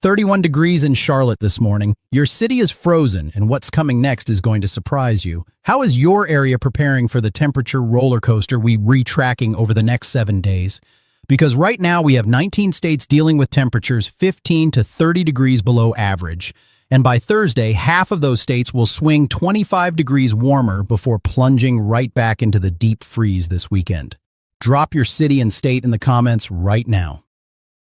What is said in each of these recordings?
31 degrees in Charlotte this morning. Your city is frozen, and what's coming next is going to surprise you. How is your area preparing for the temperature roller coaster we re-tracking over the next 7 days? Because right now we have 19 states dealing with temperatures 15 to 30 degrees below average. And by Thursday, half of those states will swing 25 degrees warmer before plunging right back into the deep freeze this weekend. Drop your city and state in the comments right now.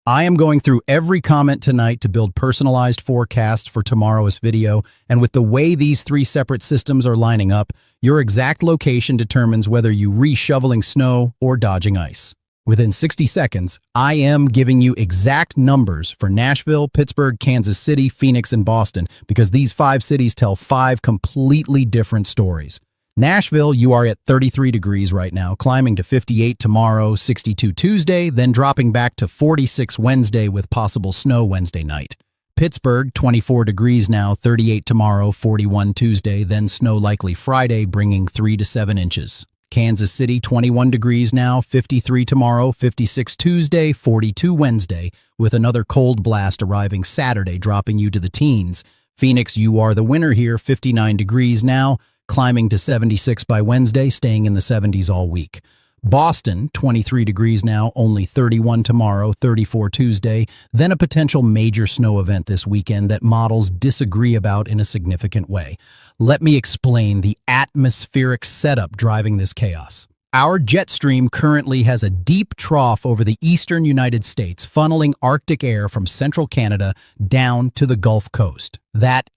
I am going through every comment tonight to build personalized forecasts for tomorrow's video, and with the way these 3 separate systems are lining up, your exact location determines whether you re-shoveling snow or dodging ice. Within 60 seconds, I am giving you exact numbers for Nashville, Pittsburgh, Kansas City, Phoenix, and Boston, because these 5 cities tell 5 completely different stories. Nashville, you are at 33 degrees right now, climbing to 58 tomorrow, 62 Tuesday, then dropping back to 46 Wednesday with possible snow Wednesday night. Pittsburgh, 24 degrees now, 38 tomorrow, 41 Tuesday, then snow likely Friday, bringing 3 to 7 inches. Kansas City, 21 degrees now, 53 tomorrow, 56 Tuesday, 42 Wednesday, with another cold blast arriving Saturday, dropping you to the teens. Phoenix, you are the winner here, 59 degrees now, climbing to 76 by Wednesday, staying in the 70s all week. Boston, 23 degrees now, only 31 tomorrow, 34 Tuesday, then a potential major snow event this weekend that models disagree about in a significant way. Let me explain the atmospheric setup driving this chaos. Our jet stream currently has a deep trough over the eastern United States, funneling Arctic air from central Canada down to the Gulf Coast. That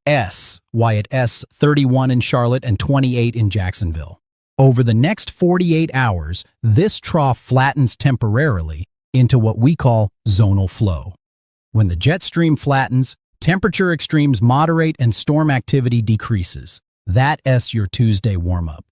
why it 31 in Charlotte and 28 in Jacksonville. Over the next 48 hours, this trough flattens temporarily into what we call zonal flow. When the jet stream flattens, temperature extremes moderate and storm activity decreases. That's your Tuesday warm-up.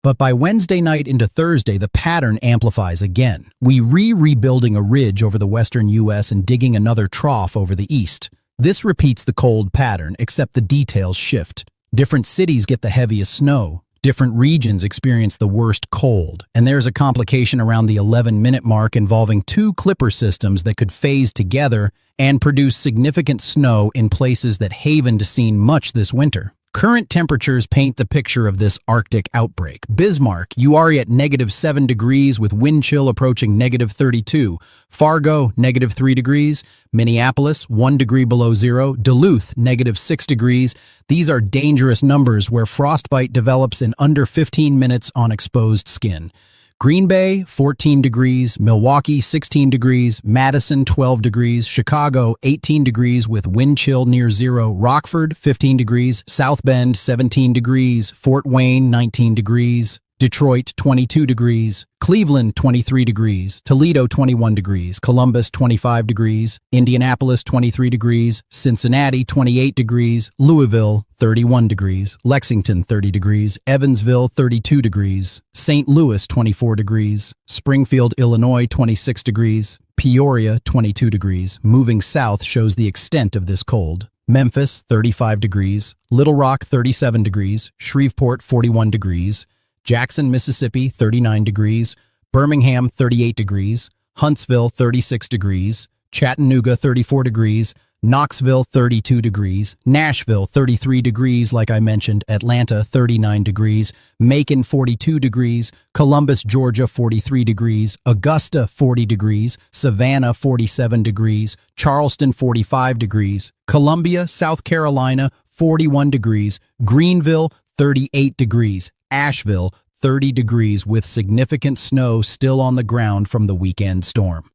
But by Wednesday night into Thursday, the pattern amplifies again. We rebuilding a ridge over the western U.S. and digging another trough over the east. This repeats the cold pattern, except the details shift. Different cities get the heaviest snow. Different regions experience the worst cold. And there's a complication around the 11-minute mark involving 2 clipper systems that could phase together and produce significant snow in places that haven't seen much this winter. Current temperatures paint the picture of this Arctic outbreak. Bismarck, you are at -7 degrees with wind chill approaching -32. Fargo, -3 degrees. Minneapolis, 1 degree below zero. Duluth, -6 degrees. These are dangerous numbers where frostbite develops in under 15 minutes on exposed skin. Green Bay, 14 degrees, Milwaukee, 16 degrees, Madison, 12 degrees, Chicago, 18 degrees with wind chill near zero, Rockford, 15 degrees, South Bend, 17 degrees, Fort Wayne, 19 degrees, Detroit, 22 degrees, Cleveland, 23 degrees, Toledo, 21 degrees, Columbus, 25 degrees, Indianapolis, 23 degrees, Cincinnati, 28 degrees, Louisville, 31 degrees, Lexington, 30 degrees, Evansville, 32 degrees, St. Louis, 24 degrees, Springfield, Illinois, 26 degrees, Peoria, 22 degrees. Moving south shows the extent of this cold. Memphis, 35 degrees, Little Rock, 37 degrees, Shreveport, 41 degrees, Jackson, Mississippi, 39 degrees, Birmingham, 38 degrees, Huntsville, 36 degrees, Chattanooga, 34 degrees, Knoxville, 32 degrees, Nashville, 33 degrees, like I mentioned, Atlanta, 39 degrees, Macon, 42 degrees, Columbus, Georgia, 43 degrees, Augusta, 40 degrees, Savannah, 47 degrees, Charleston, 45 degrees, Columbia, South Carolina, 41 degrees, Greenville, 38 degrees, Asheville, 30 degrees with significant snow still on the ground from the weekend storm.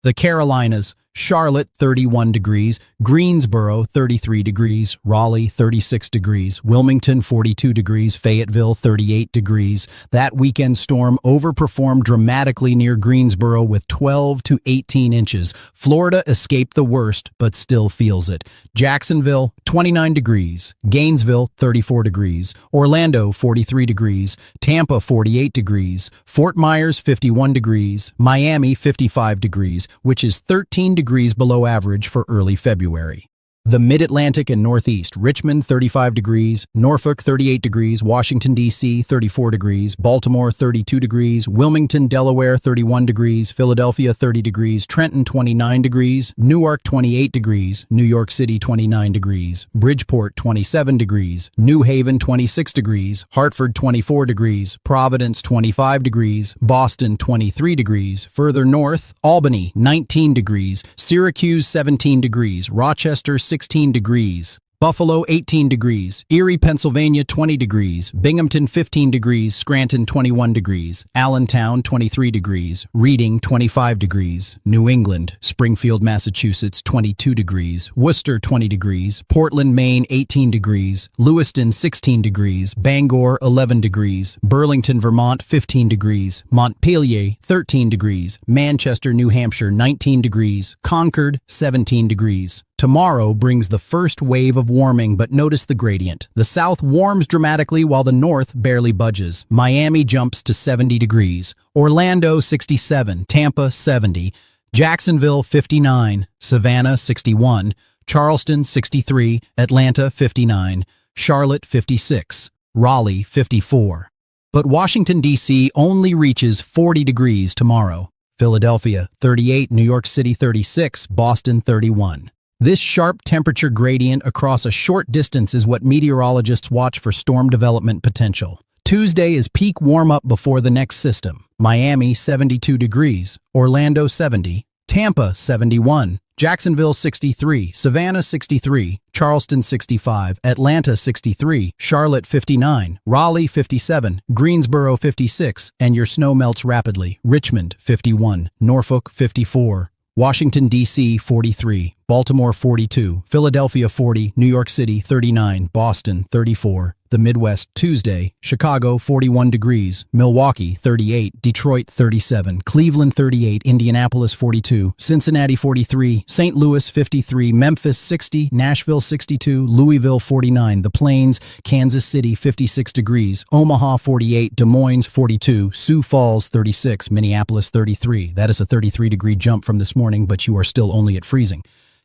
The Carolinas, Charlotte, 31 degrees, Greensboro, 33 degrees, Raleigh, 36 degrees, Wilmington, 42 degrees, Fayetteville, 38 degrees. That weekend storm overperformed dramatically near Greensboro with 12 to 18 inches. Florida escaped the worst, but still feels it. Jacksonville, 29 degrees, Gainesville, 34 degrees, Orlando, 43 degrees, Tampa, 48 degrees, Fort Myers, 51 degrees, Miami, 55 degrees, which is 13 degrees below average for early February. The Mid-Atlantic and Northeast, Richmond 35 degrees, Norfolk 38 degrees, Washington, D.C. 34 degrees, Baltimore 32 degrees, Wilmington, Delaware 31 degrees, Philadelphia 30 degrees, Trenton 29 degrees, Newark 28 degrees, New York City 29 degrees, Bridgeport 27 degrees, New Haven 26 degrees, Hartford 24 degrees, Providence 25 degrees, Boston 23 degrees, further north, Albany 19 degrees, Syracuse 17 degrees, Rochester 16 degrees, Buffalo 18 degrees, Erie, Pennsylvania 20 degrees, Binghamton 15 degrees, Scranton 21 degrees, Allentown 23 degrees, Reading 25 degrees, New England, Springfield, Massachusetts 22 degrees, Worcester 20 degrees, Portland, Maine 18 degrees, Lewiston 16 degrees, Bangor 11 degrees, Burlington, Vermont 15 degrees, Montpelier 13 degrees, Manchester, New Hampshire 19 degrees, Concord 17 degrees. Tomorrow brings the first wave of warming, but notice the gradient. The south warms dramatically while the north barely budges. Miami jumps to 70 degrees, Orlando 67, Tampa 70, Jacksonville 59, Savannah 61, Charleston 63, Atlanta 59, Charlotte 56, Raleigh 54. But Washington, D.C. only reaches 40 degrees tomorrow. Philadelphia 38, New York City 36, Boston 31. This sharp temperature gradient across a short distance is what meteorologists watch for storm development potential. Tuesday is peak warm-up before the next system. Miami 72 degrees, Orlando 70, Tampa 71, Jacksonville 63, Savannah 63, Charleston 65, Atlanta 63, Charlotte 59, Raleigh 57, Greensboro 56, and your snow melts rapidly. Richmond 51, Norfolk 54. Washington, D.C. 43, Baltimore 42, Philadelphia 40, New York City 39, Boston 34. The Midwest, Tuesday, Chicago 41 degrees, Milwaukee 38, Detroit 37, Cleveland 38, Indianapolis 42, Cincinnati 43, St. Louis 53, Memphis 60, Nashville 62, Louisville 49, The Plains, Kansas City 56 degrees, Omaha 48, Des Moines 42, Sioux Falls 36, Minneapolis 33. That is a 33-degree jump from this morning, but you are still only at freezing.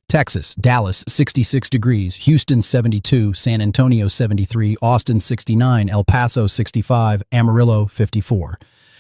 Texas, Dallas, 66 degrees, Houston, 72, San Antonio, 73, Austin, 69, El Paso, 65, Amarillo, 54.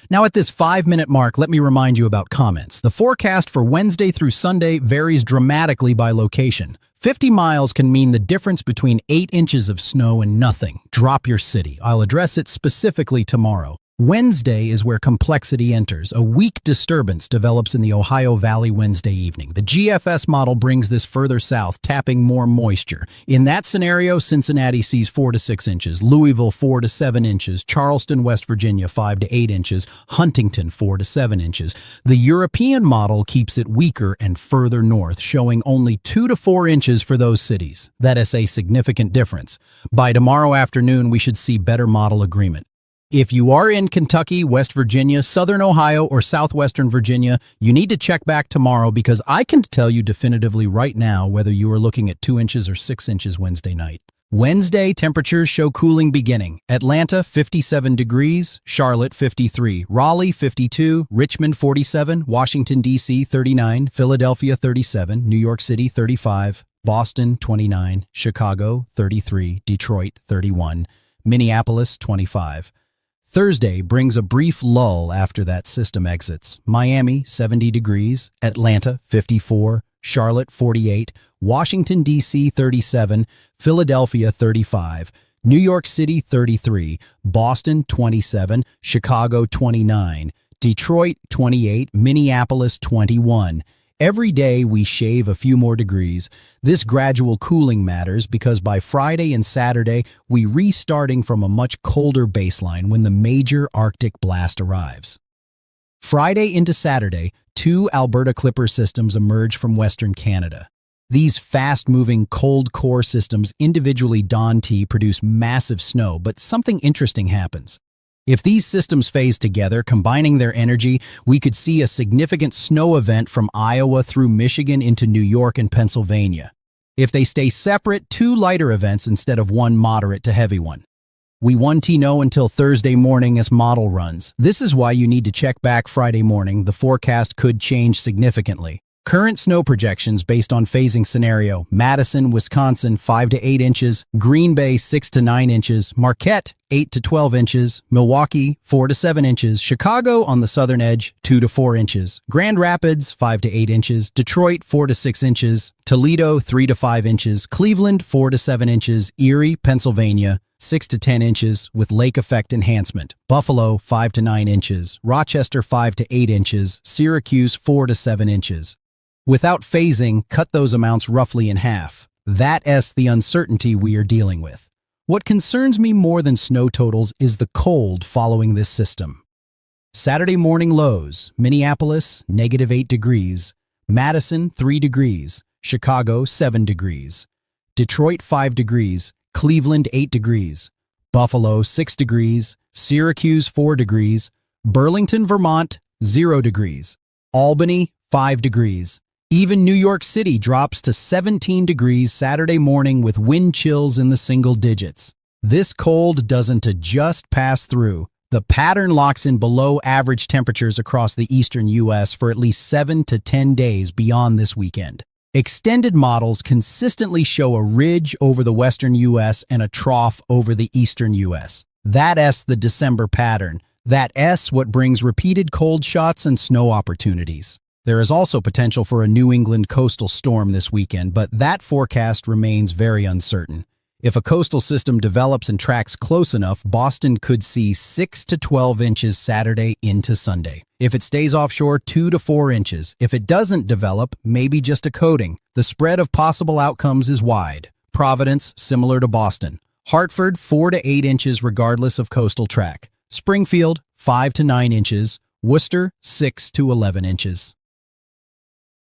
Now at this 5-minute mark, let me remind you about comments. The forecast for Wednesday through Sunday varies dramatically by location. 50 miles can mean the difference between 8 inches of snow and nothing. Drop your city. I'll address it specifically tomorrow. Wednesday is where complexity enters. A weak disturbance develops in the Ohio Valley Wednesday evening. The GFS model brings this further south, tapping more moisture. In that scenario, Cincinnati sees 4 to 6 inches, Louisville 4 to 7 inches, Charleston, West Virginia 5 to 8 inches, Huntington 4 to 7 inches. The European model keeps it weaker and further north, showing only 2 to 4 inches for those cities. That is a significant difference. By tomorrow afternoon, we should see better model agreement. If you are in Kentucky, West Virginia, Southern Ohio, or Southwestern Virginia, you need to check back tomorrow because I can tell you definitively right now whether you are looking at 2 inches or 6 inches Wednesday night. Wednesday, temperatures show cooling beginning. Atlanta, 57 degrees, Charlotte, 53, Raleigh, 52, Richmond, 47, Washington, D.C., 39, Philadelphia, 37, New York City, 35, Boston, 29, Chicago, 33, Detroit, 31, Minneapolis, 25. Thursday brings a brief lull after that system exits. Miami, 70 degrees, Atlanta, 54, Charlotte, 48, Washington, D.C., 37, Philadelphia, 35, New York City, 33, Boston, 27, Chicago, 29, Detroit, 28, Minneapolis, 21. Every day we shave a few more degrees. This gradual cooling matters because by Friday and Saturday, we restarting from a much colder baseline when the major Arctic blast arrives. Friday into Saturday, 2 Alberta Clipper systems emerge from Western Canada. These fast-moving cold core systems individually produce massive snow, but something interesting happens. If these systems phase together, combining their energy, we could see a significant snow event from Iowa through Michigan into New York and Pennsylvania. If they stay separate, 2 lighter events instead of 1 moderate to heavy one. We won't know until Thursday morning as model runs. This is why you need to check back Friday morning. The forecast could change significantly. Current snow projections based on phasing scenario: Madison, Wisconsin, 5 to 8 inches, Green Bay, 6 to 9 inches, Marquette, 8 to 12 inches, Milwaukee, 4 to 7 inches, Chicago on the southern edge, 2 to 4 inches, Grand Rapids, 5 to 8 inches, Detroit, 4 to 6 inches, Toledo, 3 to 5 inches, Cleveland, 4 to 7 inches, Erie, Pennsylvania, 6 to 10 inches with lake effect enhancement, Buffalo, 5 to 9 inches, Rochester, 5 to 8 inches, Syracuse, 4 to 7 inches. Without phasing, cut those amounts roughly in half. That's the uncertainty we are dealing with. What concerns me more than snow totals is the cold following this system. Saturday morning lows: Minneapolis, -8 degrees, Madison, 3 degrees, Chicago, 7 degrees, Detroit, 5 degrees, Cleveland, 8 degrees, Buffalo, 6 degrees, Syracuse, 4 degrees, Burlington, Vermont, 0 degrees, Albany, 5 degrees. Even New York City drops to 17 degrees Saturday morning with wind chills in the single digits. This cold doesn't just pass through. The pattern locks in below average temperatures across the eastern U.S. for at least 7 to 10 days beyond this weekend. Extended models consistently show a ridge over the western U.S. and a trough over the eastern U.S. That's the December pattern. That's what brings repeated cold shots and snow opportunities. There is also potential for a New England coastal storm this weekend, but that forecast remains very uncertain. If a coastal system develops and tracks close enough, Boston could see 6 to 12 inches Saturday into Sunday. If it stays offshore, 2 to 4 inches. If it doesn't develop, maybe just a coating. The spread of possible outcomes is wide. Providence, similar to Boston. Hartford, 4 to 8 inches regardless of coastal track. Springfield, 5 to 9 inches. Worcester, 6 to 11 inches.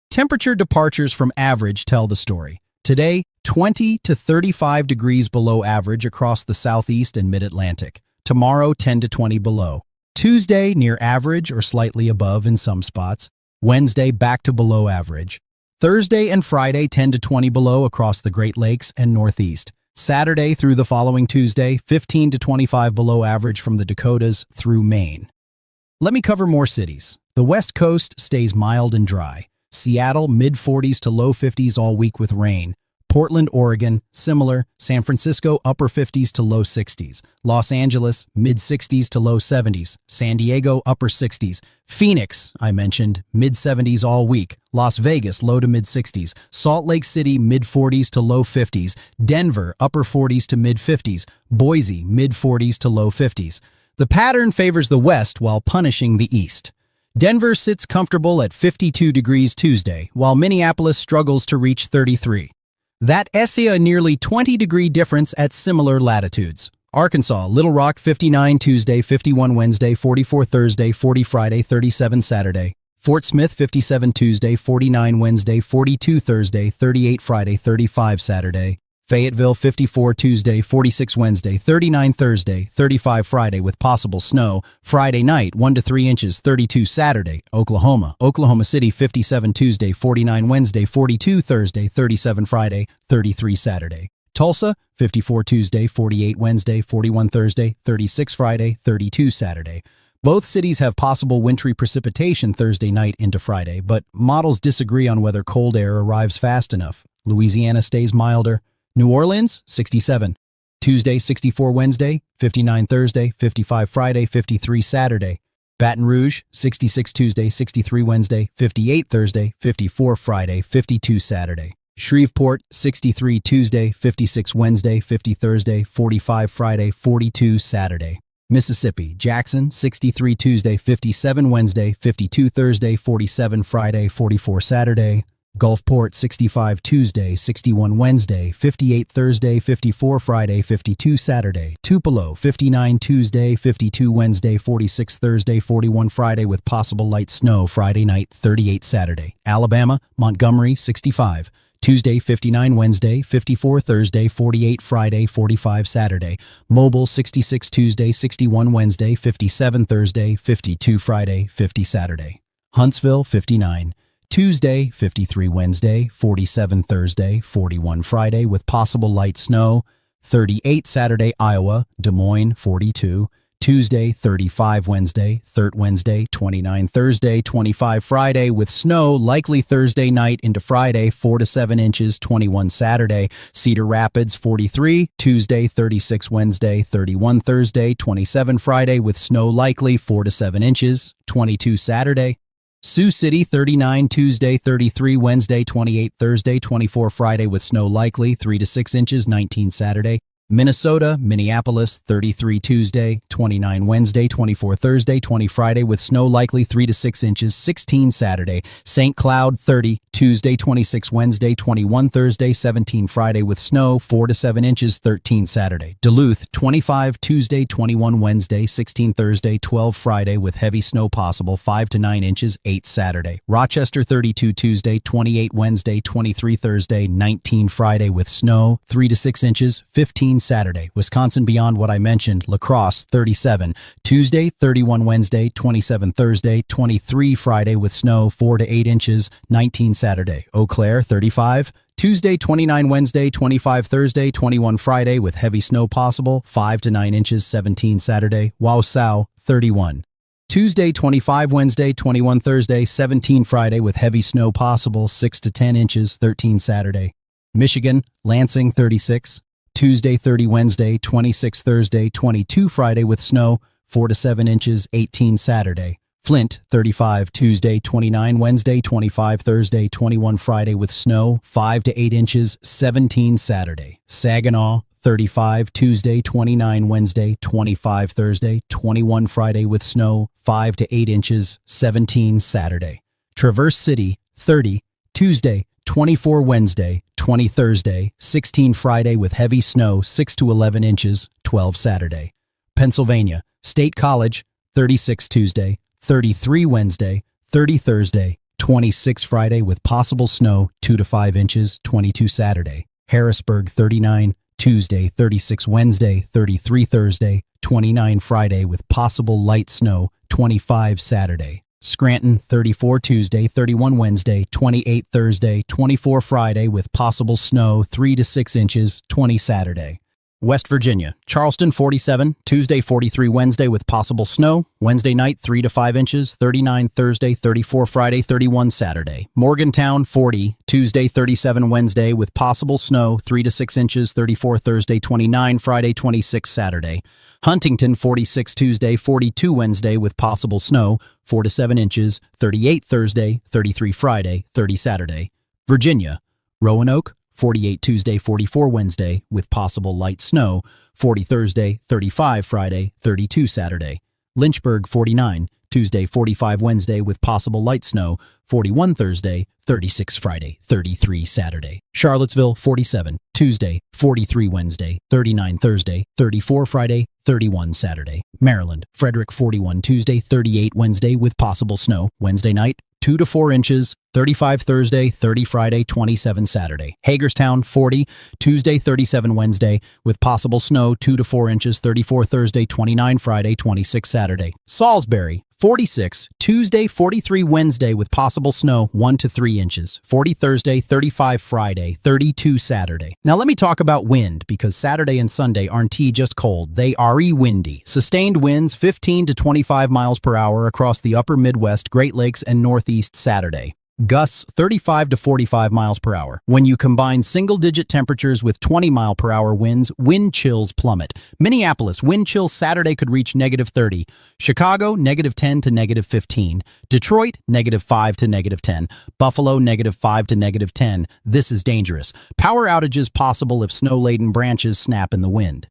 Temperature departures from average tell the story. Today, 20 to 35 degrees below average across the southeast and mid-Atlantic. Tomorrow, 10 to 20 below. Tuesday, near average or slightly above in some spots. Wednesday, back to below average. Thursday and Friday, 10 to 20 below across the Great Lakes and Northeast. Saturday through the following Tuesday, 15 to 25 below average from the Dakotas through Maine. Let me cover more cities. The West Coast stays mild and dry. Seattle, mid-40s to low 50s all week with rain. Portland, Oregon, similar. San Francisco, upper 50s to low 60s. Los Angeles, mid-60s to low 70s. San Diego, upper 60s. Phoenix, I mentioned, mid-70s all week. Las Vegas, low to mid-60s. Salt Lake City, mid-40s to low 50s. Denver, upper 40s to mid-50s. Boise, mid-40s to low 50s. The pattern favors the West while punishing the East. Denver sits comfortable at 52 degrees Tuesday, while Minneapolis struggles to reach 33. That's a nearly 20-degree difference at similar latitudes. Arkansas, Little Rock, 59 Tuesday, 51 Wednesday, 44 Thursday, 40 Friday, 37 Saturday. Fort Smith, 57 Tuesday, 49 Wednesday, 42 Thursday, 38 Friday, 35 Saturday. Fayetteville, 54 Tuesday, 46 Wednesday, 39 Thursday, 35 Friday with possible snow. Friday night, 1 to 3 inches, 32 Saturday. Oklahoma City, 57 Tuesday, 49 Wednesday, 42 Thursday, 37 Friday, 33 Saturday. Tulsa, 54 Tuesday, 48 Wednesday, 41 Thursday, 36 Friday, 32 Saturday. Both cities have possible wintry precipitation Thursday night into Friday, but models disagree on whether cold air arrives fast enough. Louisiana stays milder. New Orleans, 67. Tuesday, 64 Wednesday, 59 Thursday, 55 Friday, 53 Saturday. Baton Rouge, 66 Tuesday, 63 Wednesday, 58 Thursday, 54 Friday, 52 Saturday. Shreveport, 63 Tuesday, 56 Wednesday, 50 Thursday, 45 Friday, 42 Saturday. Mississippi, Jackson, 63 Tuesday, 57 Wednesday, 52 Thursday, 47 Friday, 44 Saturday. Gulfport, 65 Tuesday, 61 Wednesday, 58 Thursday, 54 Friday, 52 Saturday. Tupelo, 59 Tuesday, 52 Wednesday, 46 Thursday, 41 Friday with possible light snow Friday night, 38 Saturday. Alabama, Montgomery, 65. Tuesday, 59 Wednesday, 54 Thursday, 48 Friday, 45 Saturday. Mobile, 66 Tuesday, 61 Wednesday, 57 Thursday, 52 Friday, 50 Saturday. Huntsville, 59. Tuesday, 53 Wednesday, 47 Thursday, 41 Friday with possible light snow, 38 Saturday. Iowa, Des Moines, 42. Tuesday, 35 Wednesday, 3rd Wednesday, 29 Thursday, 25 Friday with snow, likely Thursday night into Friday, 4 to 7 inches, 21 Saturday. Cedar Rapids, 43, Tuesday, 36 Wednesday, 31 Thursday, 27 Friday with snow likely, 4 to 7 inches, 22 Saturday. Sioux City, 39 Tuesday, 33 Wednesday, 28 Thursday, 24 Friday with snow likely, 3 to 6 inches, 19 Saturday. Minnesota, Minneapolis, 33 Tuesday, 29 Wednesday, 24 Thursday, 20 Friday with snow likely 3 to 6 inches, 16 Saturday. St. Cloud, 30 Tuesday, 26 Wednesday, 21 Thursday, 17 Friday with snow, 4 to 7 inches, 13 Saturday. Duluth, 25 Tuesday, 21 Wednesday, 16 Thursday, 12 Friday with heavy snow possible, 5 to 9 inches, 8 Saturday. Rochester, 32 Tuesday, 28 Wednesday, 23 Thursday, 19 Friday with snow, 3 to 6 inches, 15 Saturday. Wisconsin beyond what I mentioned. La Crosse, 37 Tuesday, 31 Wednesday, 27 Thursday, 23 Friday with snow, 4 to 8 inches, 19 Saturday. Eau Claire, 35 Tuesday, 29 Wednesday, 25 Thursday, 21 Friday with heavy snow possible, 5 to 9 inches, 17 Saturday. Wausau, 31 Tuesday, 25 Wednesday, 21 Thursday, 17 Friday with heavy snow possible, 6 to 10 inches, 13 Saturday. Michigan, Lansing, 36 Tuesday, 30 Wednesday, 26 Thursday, 22 Friday with snow, 4 to 7 inches, 18 Saturday. Flint, 35 Tuesday, 29 Wednesday, 25 Thursday, 21 Friday with snow, 5 to 8 inches, 17 Saturday. Saginaw, 35 Tuesday, 29 Wednesday, 25 Thursday, 21 Friday with snow, 5 to 8 inches, 17 Saturday. Traverse City, 30 Tuesday, 24 Wednesday, 20 Thursday, 16 Friday with heavy snow, 6 to 11 inches, 12 Saturday. Pennsylvania, State College, 36 Tuesday, 33 Wednesday, 30 Thursday, 26 Friday with possible snow, 2 to 5 inches, 22 Saturday. Harrisburg, 39 Tuesday, 36 Wednesday, 33 Thursday, 29 Friday with possible light snow, 25 Saturday. Scranton, 34 Tuesday, 31 Wednesday, 28 Thursday, 24 Friday with possible snow, 3 to 6 inches, 20 Saturday. West Virginia, Charleston, 47, Tuesday, 43 Wednesday with possible snow, Wednesday night, 3 to 5 inches, 39 Thursday, 34 Friday, 31 Saturday. Morgantown, 40, Tuesday, 37 Wednesday with possible snow, 3 to 6 inches, 34 Thursday, 29 Friday, 26 Saturday. Huntington, 46 Tuesday, 42 Wednesday with possible snow, 4 to 7 inches, 38 Thursday, 33 Friday, 30 Saturday. Virginia, Roanoke, 48 Tuesday, 44 Wednesday with possible light snow, 40 Thursday, 35 Friday, 32 Saturday. Lynchburg, 49 Tuesday, 45 Wednesday with possible light snow, 41 Thursday, 36 Friday, 33 Saturday. Charlottesville, 47 Tuesday, 43 Wednesday, 39 Thursday, 34 Friday, 31 Saturday. Maryland, Frederick, 41 Tuesday, 38 Wednesday with possible snow, Wednesday night, 2 to 4 inches, 35 Thursday, 30 Friday, 27 Saturday. Hagerstown, 40, Tuesday, 37 Wednesday, with possible snow, 2 to 4 inches, 34 Thursday, 29 Friday, 26 Saturday. Salisbury, 46, Tuesday, 43 Wednesday, with possible snow, 1 to 3 inches, 40 Thursday, 35 Friday, 32 Saturday. Now let me talk about wind, because Saturday and Sunday aren't just cold, they are windy. Sustained winds 15 to 25 miles per hour across the upper Midwest, Great Lakes, and Northeast Saturday. Gusts 35 to 45 miles per hour. When you combine single-digit temperatures with 20-mile-per-hour winds, wind chills plummet. Minneapolis, wind chills Saturday could reach -30. Chicago, -10 to -15. Detroit, -5 to -10. Buffalo, -5 to -10. This is dangerous. Power outages possible if snow-laden branches snap in the wind.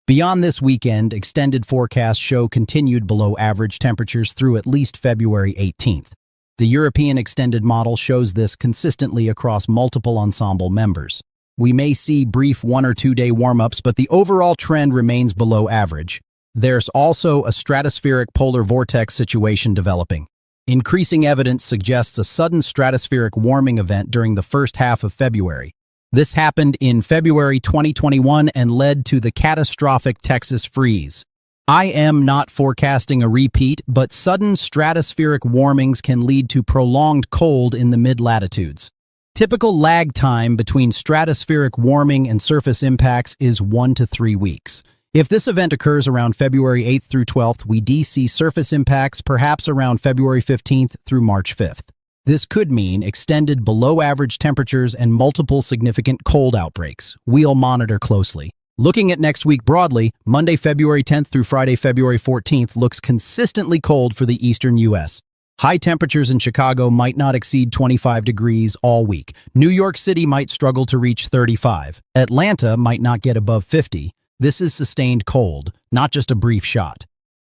Beyond this weekend, extended forecasts show continued below-average temperatures through at least February 18th. The European extended model shows this consistently across multiple ensemble members. We may see brief 1 or 2 day warm-ups, but the overall trend remains below average. There's also a stratospheric polar vortex situation developing. Increasing evidence suggests a sudden stratospheric warming event during the first half of February. This happened in February 2021 and led to the catastrophic Texas freeze. I am not forecasting a repeat, but sudden stratospheric warmings can lead to prolonged cold in the mid-latitudes. Typical lag time between stratospheric warming and surface impacts is 1 to 3 weeks. If this event occurs around February 8th through 12th, we see surface impacts perhaps around February 15th through March 5th. This could mean extended below-average temperatures and multiple significant cold outbreaks. We'll monitor closely. Looking at next week broadly, Monday, February 10th through Friday, February 14th looks consistently cold for the eastern U.S. High temperatures in Chicago might not exceed 25 degrees all week. New York City might struggle to reach 35. Atlanta might not get above 50. This is sustained cold, not just a brief shot.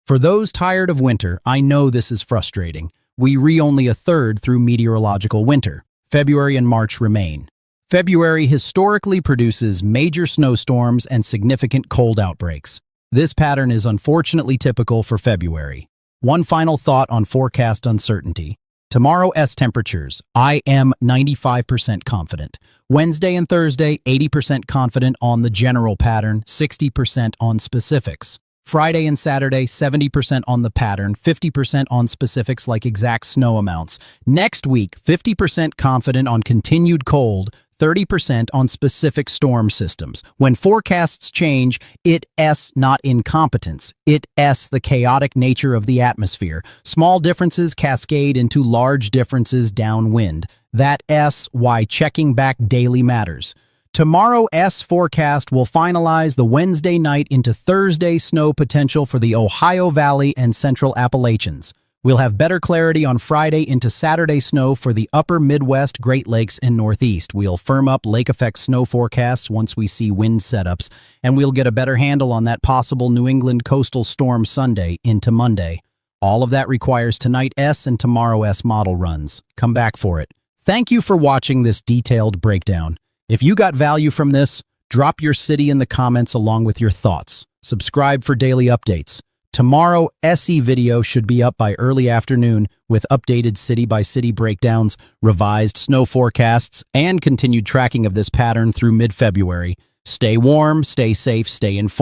For those tired of winter, I know this is frustrating. We only a third through meteorological winter. February and March remain. February historically produces major snowstorms and significant cold outbreaks. This pattern is unfortunately typical for February. One final thought on forecast uncertainty. Tomorrow's temperatures, I am 95% confident. Wednesday and Thursday, 80% confident on the general pattern, 60% on specifics. Friday and Saturday, 70% on the pattern, 50% on specifics like exact snow amounts. Next week, 50% confident on continued cold, 30% on specific storm systems. When forecasts change, it's not incompetence. It's the chaotic nature of the atmosphere. Small differences cascade into large differences downwind. That's why checking back daily matters. Tomorrow's forecast will finalize the Wednesday night into Thursday snow potential for the Ohio Valley and Central Appalachians. We'll have better clarity on Friday into Saturday snow for the upper Midwest, Great Lakes, and Northeast. We'll firm up lake effect snow forecasts once we see wind setups, and we'll get a better handle on that possible New England coastal storm Sunday into Monday. All of that requires tonight's and tomorrow's model runs. Come back for it. Thank you for watching this detailed breakdown. If you got value from this, drop your city in the comments along with your thoughts. Subscribe for daily updates. Tomorrow's video should be up by early afternoon with updated city-by-city breakdowns, revised snow forecasts, and continued tracking of this pattern through mid-February. Stay warm, stay safe, stay informed.